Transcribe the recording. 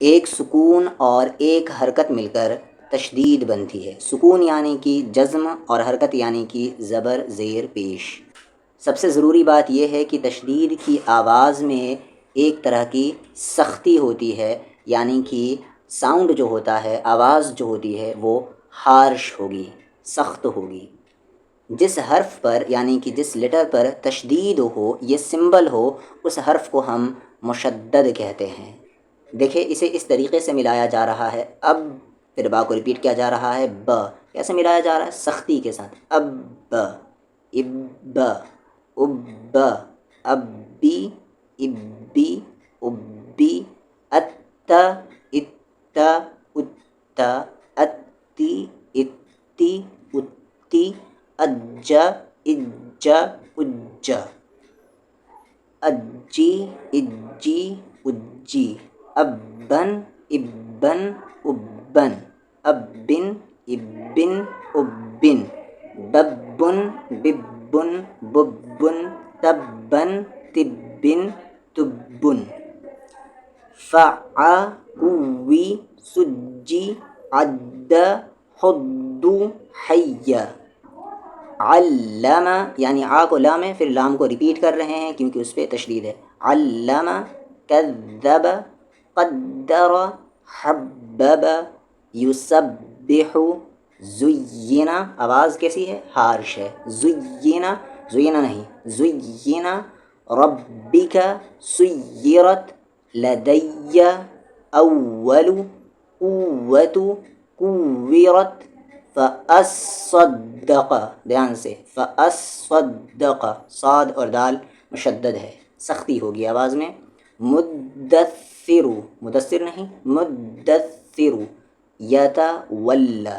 ایک سکون اور ایک حرکت مل کر تشدید بنتی ہے۔ سکون یعنی کہ جزم اور حرکت یعنی کہ زبر زیر پیش۔ سب سے ضروری بات یہ ہے کہ تشدید کی آواز میں ایک طرح کی سختی ہوتی ہے، یعنی کہ ساؤنڈ جو ہوتا ہے، آواز جو ہوتی ہے وہ ہارش ہوگی، سخت ہوگی۔ جس حرف پر یعنی کہ جس لیٹر پر تشدید ہو، یہ سمبل ہو، اس حرف کو ہم مشدد کہتے ہیں۔ دیکھیں اسے اس طریقے سے ملایا جا رہا ہے، اب پھر با کو ریپیٹ کیا جا رہا ہے، ب کیسے ملایا جا رہا ہے؟ سختی کے ساتھ، اب اب اب ابی ابی ابی ات ات ات اتی اتی اتی اج اج اج اجی اجی اجی ابن ابن ابن ابن ابن ابن ببن ببن ببن تبن تبن تبن فعوی سجی عد حد حی علم، یعنی آ کو لام ہے، پھر لام کو ریپیٹ کر رہے ہیں کیونکہ اس پہ تشدید ہے۔ علم کذب قدر حبب یسبح زینا، آواز کیسی ہے؟ ہارش ہے۔ زینا، زینا نہیں، زینا ربک سیرت لدی اول قوت کورت فاصدق، دھیان سے، فاصدق، صاد اور دال مشدد ہے، سختی ہوگی آواز میں۔ مدثر، مدثر نہیں، مدثر یتولی،